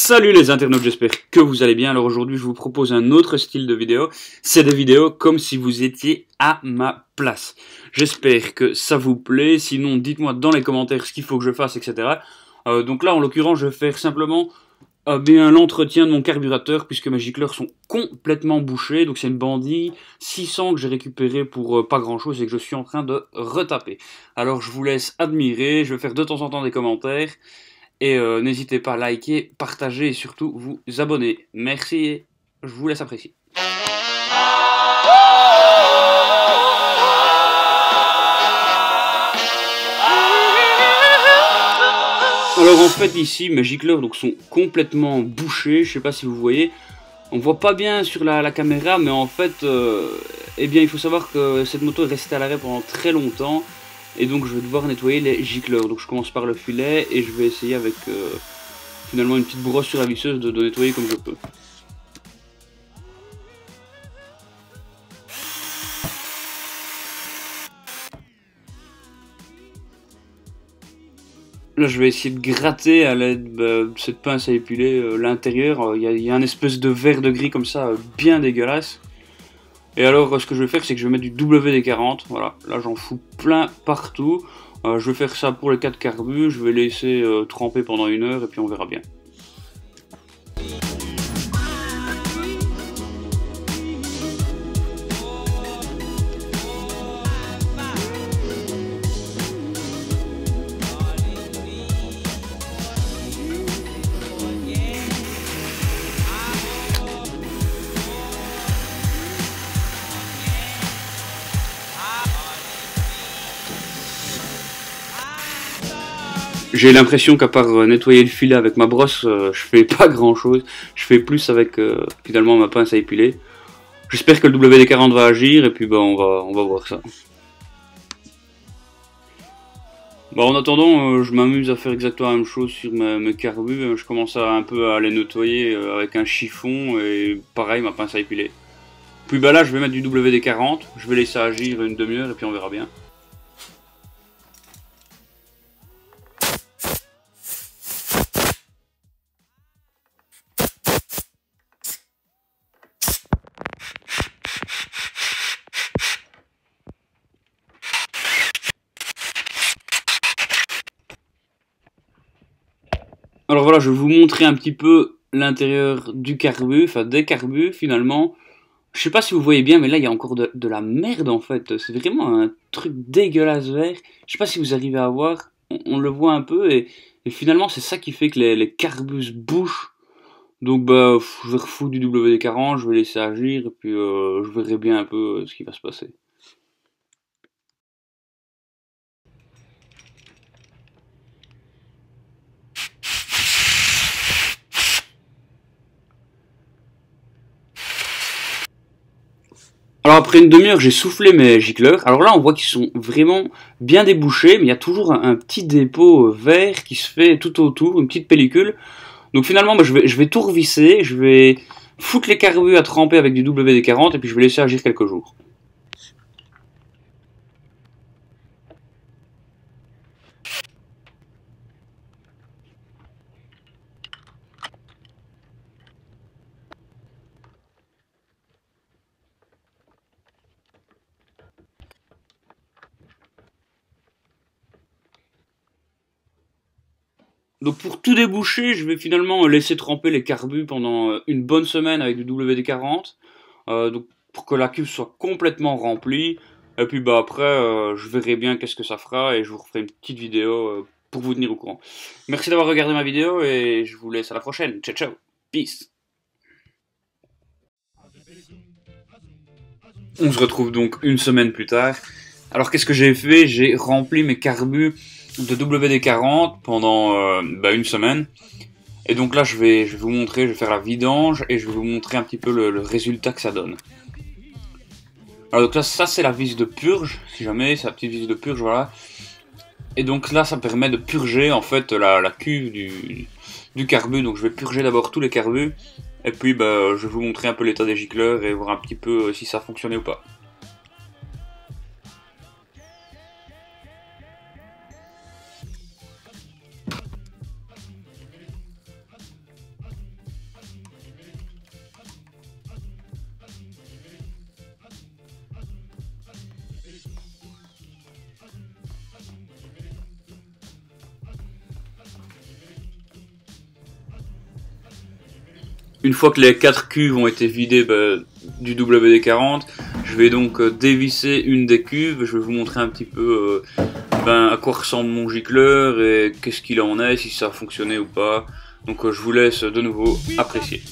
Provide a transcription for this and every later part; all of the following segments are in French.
Salut les internautes, j'espère que vous allez bien. Alors aujourd'hui je vous propose un autre style de vidéo. C'est des vidéos comme si vous étiez à ma place. J'espère que ça vous plaît, sinon dites-moi dans les commentaires ce qu'il faut que je fasse, etc. Donc là en l'occurrence je vais faire simplement bien l'entretien de mon carburateur puisque mes gicleurs sont complètement bouchés. Donc c'est une Bandit 600 que j'ai récupéré pour pas grand chose et que je suis en train de retaper. Alors je vous laisse admirer, je vais faire de temps en temps des commentaires. Et n'hésitez pas à liker, partager et surtout vous abonner. Merci et je vous laisse apprécier. Alors en fait ici mes gicleurs donc, sont complètement bouchés, je sais pas si vous voyez. On voit pas bien sur la caméra mais en fait eh bien il faut savoir que cette moto est restée à l'arrêt pendant très longtemps. Et donc je vais devoir nettoyer les gicleurs. Donc je commence par le filet et je vais essayer avec finalement une petite brosse sur la visseuse de nettoyer comme je peux. Là je vais essayer de gratter à l'aide de cette pince à épiler l'intérieur. Il y a un espèce de vert de gris comme ça bien dégueulasse. Et alors ce que je vais faire c'est que je vais mettre du WD-40. Voilà, là j'en fous plein partout. Je vais faire ça pour les 4 carbus. Je vais laisser tremper pendant 1 heure et puis on verra bien. J'ai l'impression qu'à part nettoyer le filet avec ma brosse, je fais pas grand chose. Je fais plus avec finalement ma pince à épiler. J'espère que le WD-40 va agir et puis bah, on va voir ça. Bon, en attendant, je m'amuse à faire exactement la même chose sur mes carbus. Je commence un peu à les nettoyer avec un chiffon et pareil ma pince à épiler. Puis bah là je vais mettre du WD-40, je vais laisser agir 1 demi-heure et puis on verra bien. Alors voilà, je vais vous montrer un petit peu l'intérieur du carbu, enfin des carbus finalement. Je sais pas si vous voyez bien, mais là il y a encore de la merde en fait. C'est vraiment un truc dégueulasse vert. Je sais pas si vous arrivez à voir, on le voit un peu et finalement c'est ça qui fait que les carbus bouchent. Donc bah je vais refoutre du WD-40, je vais laisser agir et puis je verrai bien un peu ce qui va se passer. Alors après 1 demi-heure, j'ai soufflé mes gicleurs. Alors là, on voit qu'ils sont vraiment bien débouchés, mais il y a toujours un petit dépôt vert qui se fait tout autour, une petite pellicule. Donc finalement, moi, je vais tout revisser, je vais foutre les carbus à tremper avec du WD-40 et puis je vais laisser agir quelques jours. Donc pour tout déboucher, je vais finalement laisser tremper les carbus pendant 1 bonne semaine avec du WD-40. Donc pour que la cuve soit complètement remplie. Et puis bah après, je verrai bien qu'est-ce que ça fera et je vous referai une petite vidéo pour vous tenir au courant. Merci d'avoir regardé ma vidéo et je vous laisse à la prochaine. Ciao ciao. Peace. On se retrouve donc 1 semaine plus tard. Alors qu'est-ce que j'ai fait? J'ai rempli mes carbus de WD-40 pendant 1 semaine. Et donc là je vais vous montrer, je vais faire la vidange et je vais vous montrer un petit peu le résultat que ça donne. Alors donc là ça c'est la vis de purge, si jamais, c'est la petite vis de purge, voilà. Et donc là ça permet de purger en fait la cuve du carbu. Donc je vais purger d'abord tous les carbus. Et puis bah, je vais vous montrer un peu l'état des gicleurs et voir un petit peu si ça fonctionnait ou pas. Une fois que les 4 cuves ont été vidées du WD-40, je vais donc dévisser une des cuves. Je vais vous montrer un petit peu à quoi ressemble mon gicleur et qu'est-ce qu'il en est, si ça a fonctionné ou pas. Donc je vous laisse de nouveau apprécier.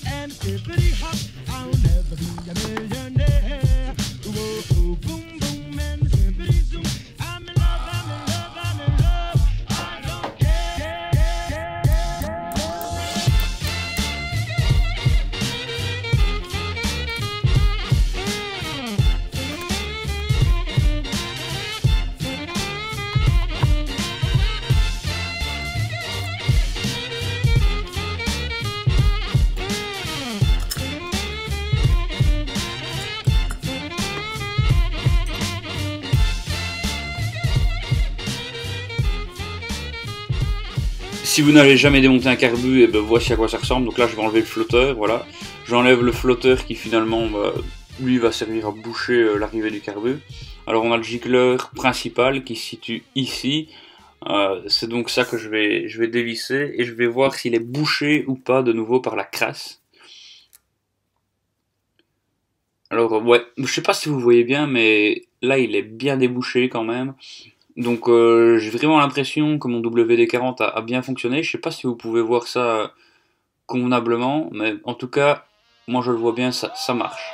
Si vous n'avez jamais démonté un carbu, et voici à quoi ça ressemble. Donc là je vais enlever le flotteur, voilà. J'enlève le flotteur qui finalement, lui va servir à boucher l'arrivée du carbu. Alors on a le gicleur principal qui se situe ici. C'est donc ça que je vais dévisser et je vais voir s'il est bouché ou pas de nouveau par la crasse. Alors ouais, je sais pas si vous voyez bien, mais là il est bien débouché quand même. Donc j'ai vraiment l'impression que mon WD-40 a bien fonctionné. Je sais pas si vous pouvez voir ça convenablement, mais en tout cas, moi je le vois bien, ça marche.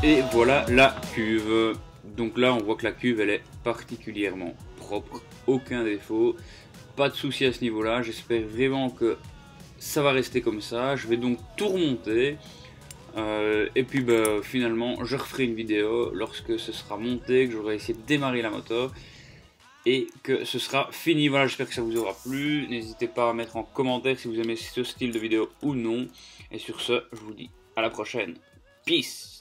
Et voilà la cuve. Donc là on voit que la cuve elle est particulièrement propre, aucun défaut, pas de souci à ce niveau là. J'espère vraiment que ça va rester comme ça. Je vais donc tout remonter et puis finalement je referai une vidéo lorsque ce sera monté, que j'aurai essayé de démarrer la moto et que ce sera fini. Voilà, j'espère que ça vous aura plu. N'hésitez pas à mettre en commentaire si vous aimez ce style de vidéo ou non. Et sur ce, je vous dis à la prochaine. Peace.